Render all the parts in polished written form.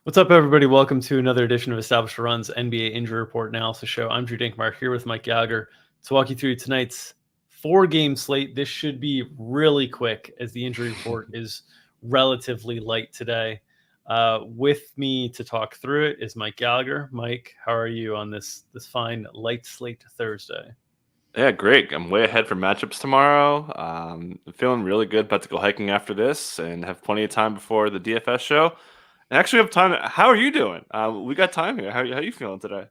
What's up, everybody? Welcome to another edition of Established Run's NBA Injury Report Analysis Show. I'm Drew Dinkmeyer here with Mike Gallagher to walk you through tonight's 4-game slate. This should be really quick as the injury report is relatively light today. With me to talk through it is Mike Gallagher. Mike, how are you on this fine light slate Thursday? Yeah, great. I'm way ahead for matchups tomorrow. I'm feeling really good. About to go hiking after this and have plenty of time before the DFS show. And actually have time. How are you doing? We got time here. How you feeling today?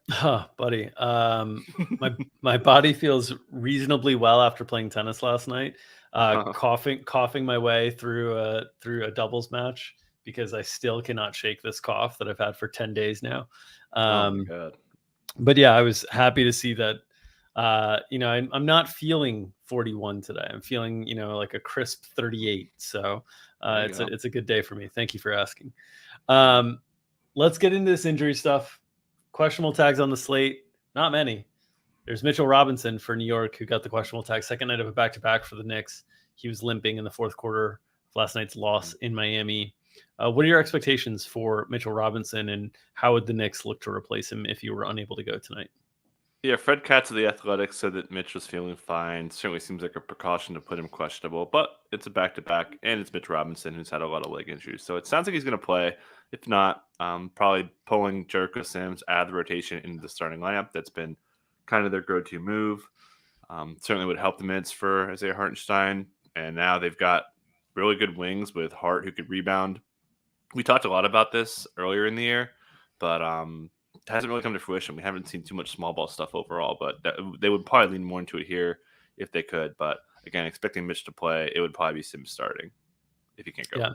Buddy, my body feels reasonably well after playing tennis last night. Coughing my way through a doubles match because I still cannot shake this cough that I've had for 10 days now. Oh my God. But yeah, I was happy to see that. I'm not feeling 41 today. I'm feeling, like a crisp 38. So it's a good day for me. Thank you for asking. Let's get into this injury stuff. Questionable tags on the slate. Not many. There's Mitchell Robinson for New York, who got the questionable tag second night of a back-to-back for the Knicks. He was limping in the fourth quarter of last night's loss in Miami. What are your expectations for Mitchell Robinson, and how would the Knicks look to replace him if you were unable to go tonight? Yeah, Fred Katz of the Athletics said that Mitch was feeling fine. Certainly seems like a precaution to put him questionable, but it's a back-to-back, and it's Mitch Robinson who's had a lot of leg injuries. So it sounds like he's going to play. If not, probably pulling Jericho Sims out of the rotation into the starting lineup. That's been kind of their go-to move. Certainly would help the minutes for Isaiah Hartenstein. And now they've got really good wings with Hart who could rebound. We talked a lot about this earlier in the year, but it hasn't really come to fruition. We haven't seen too much small ball stuff overall, but they would probably lean more into it here if they could. But again, expecting Mitch to play, it would probably be Sims starting if he can't go. Yeah,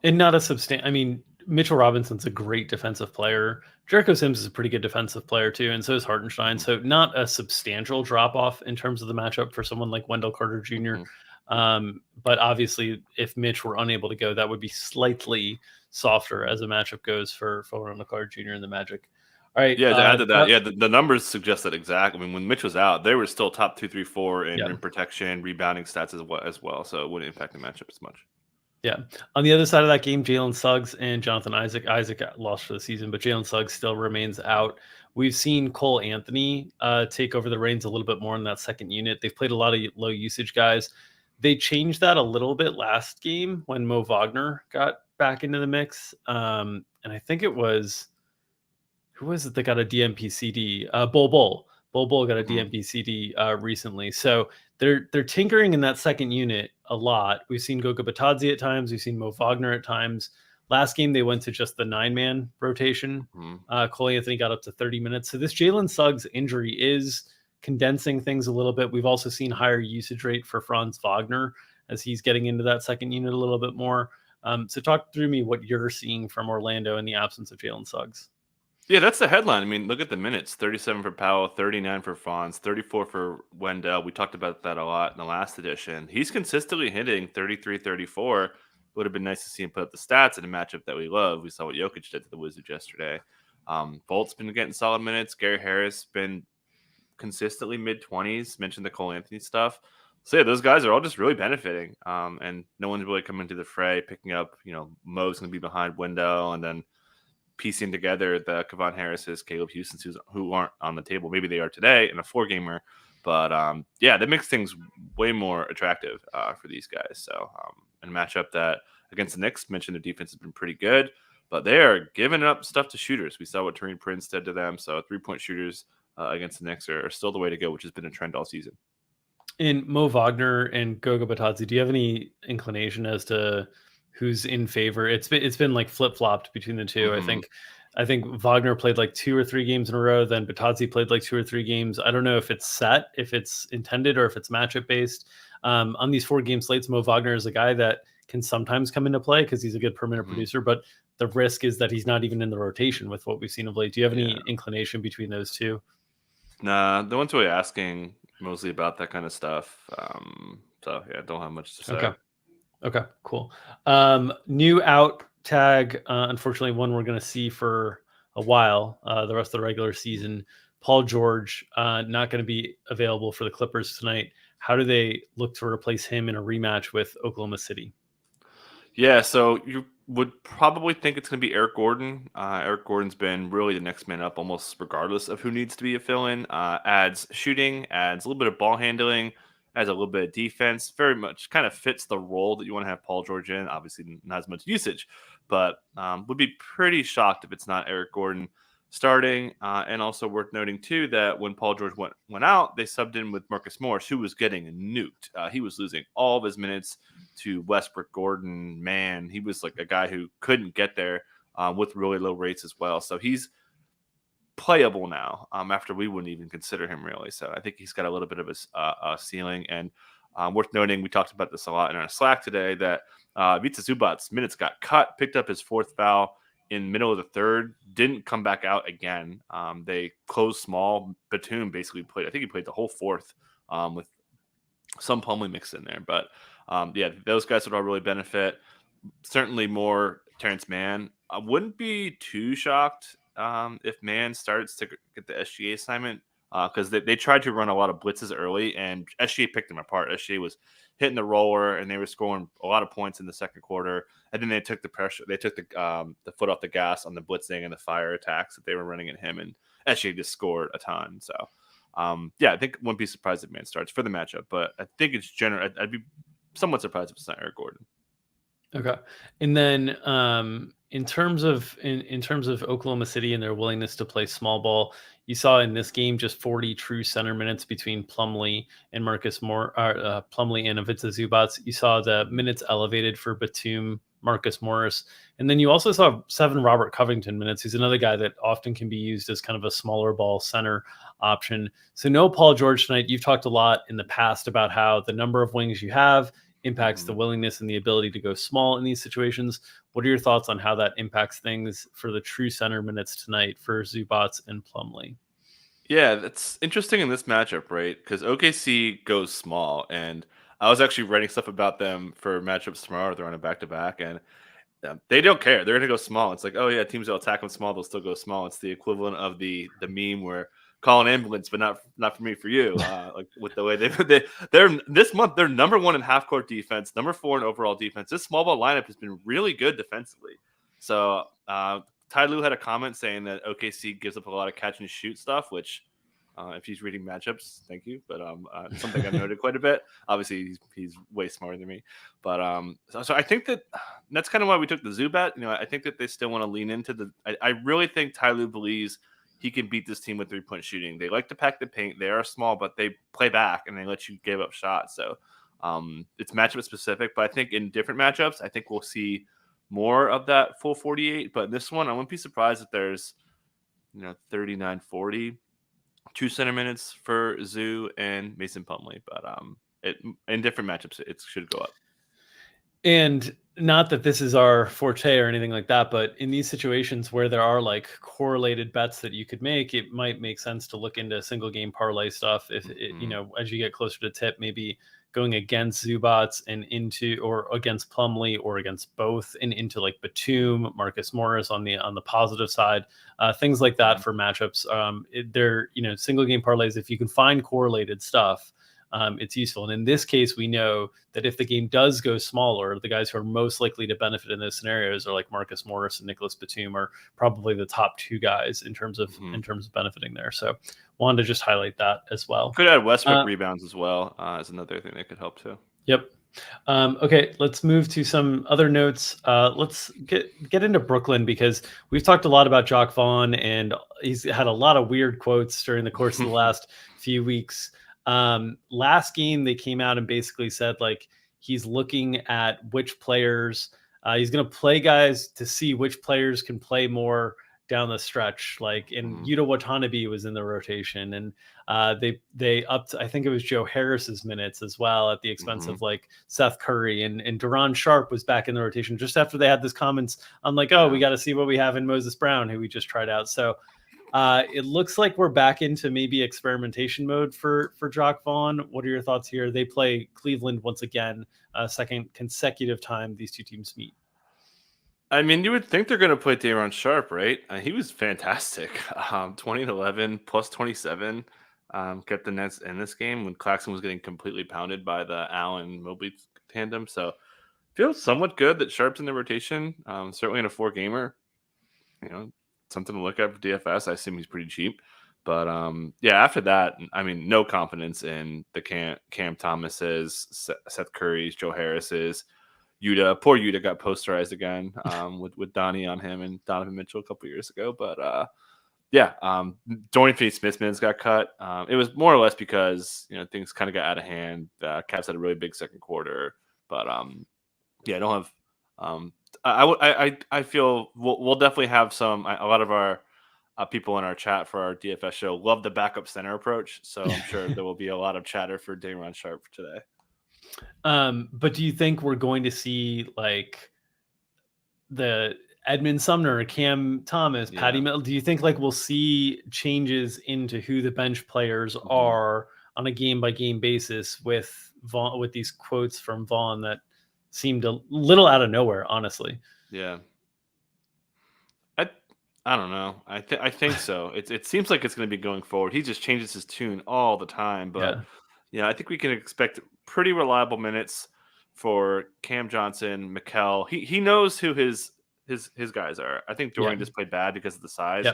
and not a substantial. I mean, Mitchell Robinson's a great defensive player. Jericho Sims is a pretty good defensive player too, and so is Hartenstein. So not a substantial drop off in terms of the matchup for someone like Wendell Carter junior But obviously, if Mitch were unable to go, that would be slightly softer as a matchup goes for Wendell Carter Jr. and the Magic. All right. Yeah, to add to that, the numbers suggest that exactly. I mean, when Mitch was out, they were still top 2, 3, 4 in rim protection, rebounding stats as well. So it wouldn't impact the matchup as much. Yeah. On the other side of that game, Jalen Suggs and Jonathan Isaac. Isaac got lost for the season, but Jalen Suggs still remains out. We've seen Cole Anthony take over the reins a little bit more in that second unit. They've played a lot of low usage guys. They changed that a little bit last game when Mo Wagner got back into the mix. And I think it was, who was it that got a DMP-CD? Bol Bol got a DMP-CD recently. So they're tinkering in that second unit a lot. We've seen Goga Batadze at times. We've seen Mo Wagner at times. Last game, they went to just the 9-man rotation. Cole Anthony got up to 30 minutes. So this Jalen Suggs injury is condensing things a little bit. We've also seen higher usage rate for Franz Wagner as he's getting into that second unit a little bit more. So talk through me what you're seeing from Orlando in the absence of Jalen Suggs. Yeah, that's the headline. I mean, look at the minutes. 37 for Powell, 39 for Franz, 34 for Wendell. We talked about that a lot in the last edition. He's consistently hitting 33, 34. Would have been nice to see him put up the stats in a matchup that we love. We saw what Jokic did to the Wizards yesterday. Bolt's been getting solid minutes. Gary Harris been consistently mid-20s. Mentioned the Cole Anthony stuff. So yeah, those guys are all just really benefiting. And no one's really coming to the fray, picking up, Mo's going to be behind Wendell, and then piecing together the Kevon Harris's, Caleb Houston's who aren't on the table. Maybe they are today in a 4-gamer. But that makes things way more attractive for these guys. So in a matchup that against the Knicks, mentioned their defense has been pretty good, but they are giving up stuff to shooters. We saw what Taurean Prince did to them. So 3-point shooters against the Knicks are still the way to go, which has been a trend all season. In Mo Wagner and Goga Batadze, do you have any inclination as to who's in favor? It's been like flip-flopped between the two. I think Wagner played like 2 or 3 games in a row. Then Batadze played like 2 or 3 games. I don't know if it's set, if it's intended, or if it's matchup based. On these 4-game slates, Mo Wagner is a guy that can sometimes come into play because he's a good per minute producer, but the risk is that he's not even in the rotation with what we've seen of late. Do you have any inclination between those two? Nah, no one's really asking mostly about that kind of stuff. So yeah, don't have much to say. Okay, cool. New out tag, unfortunately, one we're going to see for a while, the rest of the regular season. Paul George, not going to be available for the Clippers tonight. How do they look to replace him in a rematch with Oklahoma City? Yeah, so you're Would probably think it's going to be Eric Gordon. Eric Gordon's been really the next man up almost regardless of who needs to be a fill-in. Adds shooting, adds a little bit of ball handling, adds a little bit of defense. Very much kind of fits the role that you want to have Paul George in. Obviously, not as much usage, but would be pretty shocked if it's not Eric Gordon starting. And also worth noting too that when Paul George went out, they subbed in with Marcus Morris, who was getting nuked. He was losing all of his minutes to Westbrook, Gordon. Man, he was like a guy who couldn't get there with really low rates as well. So he's playable now after we wouldn't even consider him really. So I think he's got a little bit of a ceiling. And worth noting, we talked about this a lot in our Slack today, that Ivica Zubac's minutes got cut, picked up his fourth foul in middle of the third, didn't come back out again. They closed small. Batum basically played, I think he played the whole fourth with some Plumlee mixed in there. But yeah, those guys would all really benefit. Certainly more Terrence Mann. I wouldn't be too shocked if Mann starts to get the SGA assignment because they tried to run a lot of blitzes early, and SGA picked them apart. SGA was hitting the roller, and they were scoring a lot of points in the second quarter. And then they took the pressure. They took the foot off the gas on the blitzing and the fire attacks that they were running at him, and SGA just scored a ton. So yeah, I think wouldn't be surprised if Mann starts for the matchup, but I think it's general. I'd be somewhat surprised if it's not Eric Gordon. Okay. And then in terms of Oklahoma City and their willingness to play small ball, you saw in this game just 40 true center minutes between Plumlee and Plumlee and Ivica Zubac. You saw the minutes elevated for Batum, Marcus Morris, and then you also saw 7 Robert Covington minutes. He's another guy that often can be used as kind of a smaller ball center option. So no Paul George tonight. You've talked a lot in the past about how the number of wings you have impacts the willingness and the ability to go small in these situations. What are your thoughts on how that impacts things for the true center minutes tonight for Zubac and Plumlee? Yeah, that's interesting in this matchup, right? Because OKC goes small, and I was actually writing stuff about them for matchups tomorrow. They're on a back-to-back, and they don't care. They're going to go small. It's like, oh yeah, teams that attack them small, they'll still go small. It's the equivalent of the meme where call an ambulance, but not for me, for you. Like with the way they're this month, they're number 1 in half court defense, number 4 in overall defense. This small ball lineup has been really good defensively. So Ty Lue had a comment saying that OKC gives up a lot of catch and shoot stuff, which if he's reading matchups, thank you. But something I've noted quite a bit. Obviously, he's way smarter than me. But so I think that's kind of why we took the Zubat. You know, I think that they still want to lean into the. I really think Ty Lue believes he can beat this team with 3-point shooting. They like to pack the paint. They are small, but they play back and they let you give up shots. So it's matchup specific. But I think in different matchups, I think we'll see more of that full 48. But in this one, I wouldn't be surprised if there's 39-40. 2 center minutes for Zoo and Mason Plumlee, but in different matchups it should go up. And not that this is our forte or anything like that, but in these situations where there are like correlated bets that you could make, it might make sense to look into single game parlay stuff. If it, as you get closer to tip, maybe going against Zubac and into, or against Plumlee, or against both and into like Batum, Marcus Morris on the positive side, things like that for matchups. They're single game parlays. If you can find correlated stuff, it's useful. And in this case, we know that if the game does go smaller, the guys who are most likely to benefit in those scenarios are like Marcus Morris and Nicholas Batum are probably the top 2 guys in terms of benefiting there. So wanted to just highlight that as well. Could add Westbrook rebounds as well as another thing that could help too. Yep. Okay, let's move to some other notes. Let's get into Brooklyn, because we've talked a lot about Jacque Vaughn, and he's had a lot of weird quotes during the course of the last few weeks. Last game, they came out and basically said like he's looking at which players he's going to play guys to see which players can play more down the stretch. Like, and Yuta Watanabe was in the rotation, and they upped, I think it was Joe Harris's minutes as well at the expense of like Seth Curry, and Duran Sharp was back in the rotation just after they had this comments on like, oh, we got to see what we have in Moses Brown, who we just tried out. So it looks like we're back into maybe experimentation mode for Jacque Vaughn. What are your thoughts here? They play Cleveland once again, second consecutive time these two teams meet. I mean, you would think they're going to play Daron Sharp, right? He was fantastic. 20 and 11 plus 27 kept the Nets in this game when Claxton was getting completely pounded by the Allen Mobley tandem. So Feels somewhat good that Sharp's in the rotation. Certainly in a 4-gamer, something to look at for DFS. I assume he's pretty cheap. But yeah, after that, I mean, no confidence in the Cam Thomas's, Seth Curry's, Joe Harris's, Yuta. Poor Yuta got posterized again with Donnie on him and Donovan Mitchell a couple years ago. But yeah, Dorian Finney-Smith's minutes got cut. It was more or less because things kind of got out of hand. Cavs had a really big second quarter, but yeah, I don't have. I feel we'll definitely have a lot of our people in our chat for our DFS show love the backup center approach. So I'm sure there will be a lot of chatter for Day'Ron Sharpe today. But do you think we're going to see like the Edmund Sumner, Cam Thomas, Patty Mills? Do you think like we'll see changes into who the bench players are on a game by game basis with Vaughn, with these quotes from Vaughn that seemed a little out of nowhere, honestly? Yeah. I don't know. I think so. It seems like it's going to be going forward. He just changes his tune all the time, but yeah, I think we can expect pretty reliable minutes for Cam Johnson, Mikal. He knows who his guys are. I think Dorian just played bad because of the size.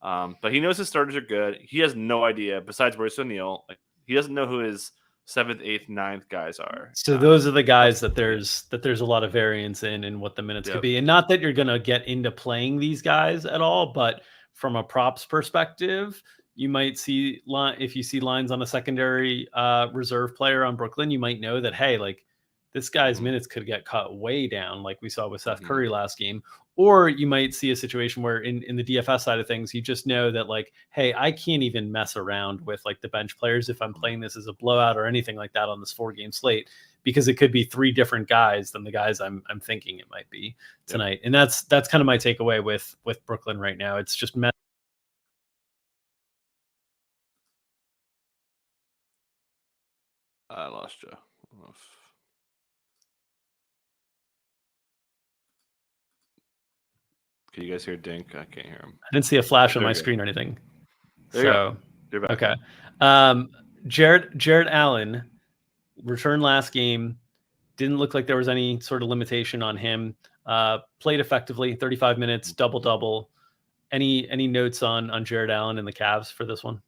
But he knows his starters are good. He has no idea, besides Royce O'Neal, like he doesn't know who his 7th, 8th, 9th guys are. So those are the guys that there's a lot of variance in what the minutes could be. And not that you're going to get into playing these guys at all, but from a props perspective, you might see if you see lines on a secondary reserve player on Brooklyn, you might know that, hey, like this guy's minutes could get cut way down, like we saw with Seth Curry last game. Or you might see a situation where in the DFS side of things, you just know that like, hey, I can't even mess around with like the bench players if I'm playing this as a blowout or anything like that on this 4-game slate, because it could be 3 different guys than the guys I'm thinking it might be tonight. And that's kind of my takeaway with Brooklyn right now. It's just I lost you. Can you guys hear Dink? I can't hear him. I didn't see a flash on my screen or anything. There you go. Okay. Jared Allen returned last game. Didn't look like there was any sort of limitation on him. Played effectively, 35 minutes, double-double. Any notes on Jared Allen and the Cavs for this one?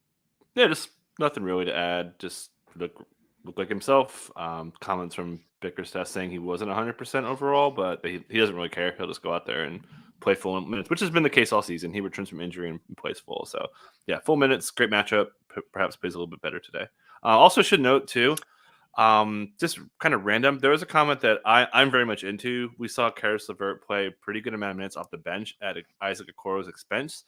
Yeah, just nothing really to add. Just look like himself. Comments from Bickerstaff saying he wasn't 100% overall, but he doesn't really care. He'll just go out there and play full minutes, which has been the case all season. He returns from injury and plays full. So yeah, full minutes, great matchup. Perhaps plays a little bit better today. Also should note too, just kind of random, there was a comment that I'm very much into. We saw Caris LeVert play a pretty good amount of minutes off the bench at Isaac Okoro's expense.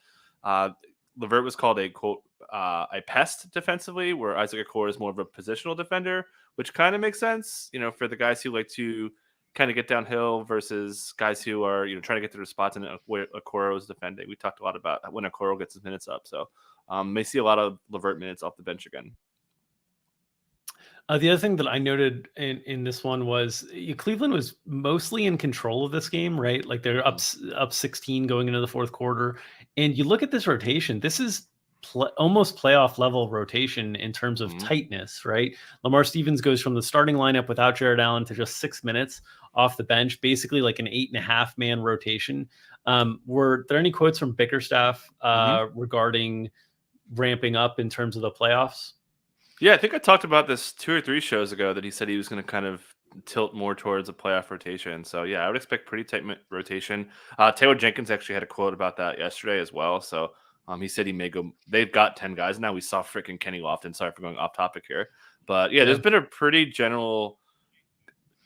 LeVert was called a quote a pest defensively, where Isaac Okoro is more of a positional defender, which kind of makes sense, for the guys who like to kind of get downhill versus guys who are trying to get to their spots and where Okoro is defending. We talked a lot about when Okoro gets his minutes up, so may see a lot of LeVert minutes off the bench again. The other thing that I noted in this one was Cleveland was mostly in control of this game, right? Like they're up 16 going into the fourth quarter. And you look at this rotation, this is almost playoff level rotation in terms of tightness, right? Lamar Stevens goes from the starting lineup without Jared Allen to just 6 minutes off the bench, basically like an 8.5 man rotation. Were there any quotes from Bickerstaff regarding ramping up in terms of the playoffs? Yeah, I think I talked about this 2 or 3 shows ago that he said he was going to kind of tilt more towards a playoff rotation. So yeah, I would expect pretty tight rotation. Taylor Jenkins actually had a quote about that yesterday as well. So he said he may go. They've got 10 guys now. We saw freaking Kenny Lofton. Sorry for going off topic here, but yeah, there's been a pretty general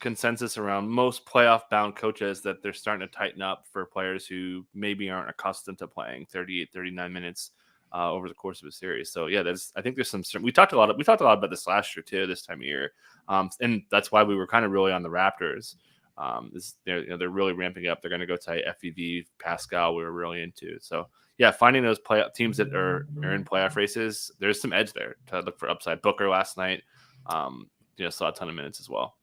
consensus around most playoff bound coaches that they're starting to tighten up for players who maybe aren't accustomed to playing 38, 39 minutes. Over the course of a series. So yeah, I think there's some, we talked a lot about this last year too, this time of year. And that's why we were kind of really on the Raptors. They're really ramping up. They're going to go tight. FEV, Pascal, we were really into. So yeah, finding those playoff teams that are in playoff races, there's some edge there to look for upside. Booker last night, saw a ton of minutes as well.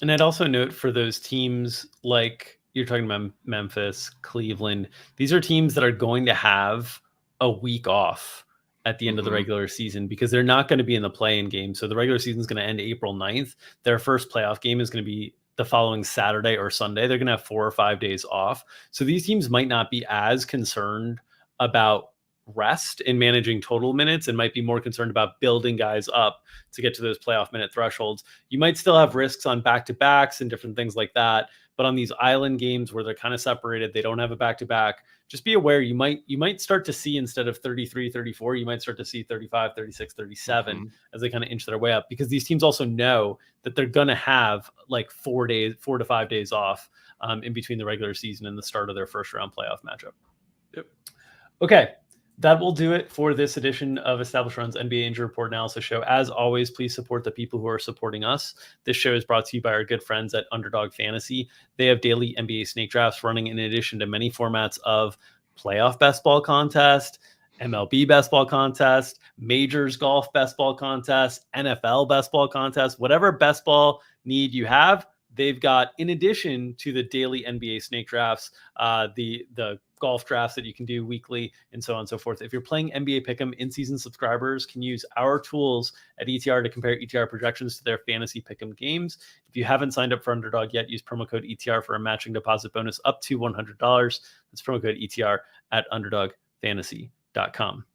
And I'd also note for those teams, like you're talking about Memphis, Cleveland, these are teams that are going to have a week off at the end of the regular season because they're not going to be in the play-in game. So the regular season is going to end April 9th. Their first playoff game is going to be the following Saturday or Sunday. They're going to have 4 or 5 days off. So these teams might not be as concerned about rest and managing total minutes and might be more concerned about building guys up to get to those playoff minute thresholds. You might still have risks on back-to-backs and different things like that. But on these island games where they're kind of separated, they don't have a back-to-back, just be aware you might start to see, instead of 33, 34, you might start to see 35, 36, 37 as they kind of inch their way up, because these teams also know that they're going to have like 4 to 5 days off in between the regular season and the start of their first round playoff matchup. Yep. Okay. That will do it for this edition of Established Run's NBA Injury Report Analysis Show. As always, please support the people who are supporting us. This show is brought to you by our good friends at Underdog Fantasy. They have daily NBA snake drafts running in addition to many formats of playoff best ball contest, MLB best ball contest, majors golf best ball contest, NFL best ball contest, whatever best ball need you have, they've got, in addition to the daily NBA snake drafts, the golf drafts that you can do weekly, and so on and so forth. If you're playing NBA Pick'em, in-season subscribers can use our tools at ETR to compare ETR projections to their fantasy Pick'em games. If you haven't signed up for Underdog yet, use promo code ETR for a matching deposit bonus up to $100. That's promo code ETR at underdogfantasy.com.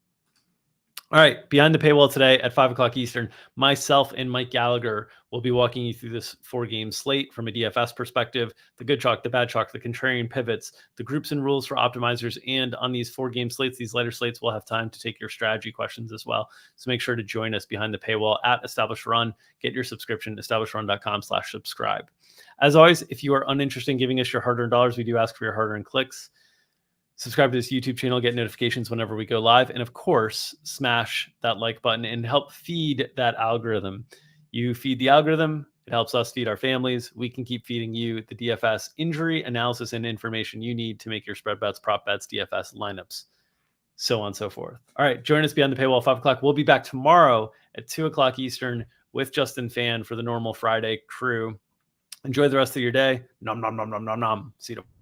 All right, behind the paywall today at 5 o'clock Eastern, myself and Mike Gallagher will be walking you through this 4-game slate from a DFS perspective, the good chalk, the bad chalk, the contrarian pivots, the groups and rules for optimizers, and on these 4-game slates, these later slates, we'll have time to take your strategy questions as well. So make sure to join us behind the paywall at Established Run. Get your subscription, establishedrun.com/subscribe. As always, if you are uninterested in giving us your hard-earned dollars, we do ask for your hard-earned clicks. Subscribe to this YouTube channel, get notifications whenever we go live. And of course, smash that like button and help feed that algorithm. You feed the algorithm, it helps us feed our families. We can keep feeding you the DFS injury analysis and information you need to make your spread bets, prop bets, DFS lineups, so on and so forth. All right, join us beyond the paywall, 5 o'clock. We'll be back tomorrow at 2 o'clock Eastern with Justin Fan for the normal Friday crew. Enjoy the rest of your day. Nom, nom, nom, nom, nom, nom. See you tomorrow.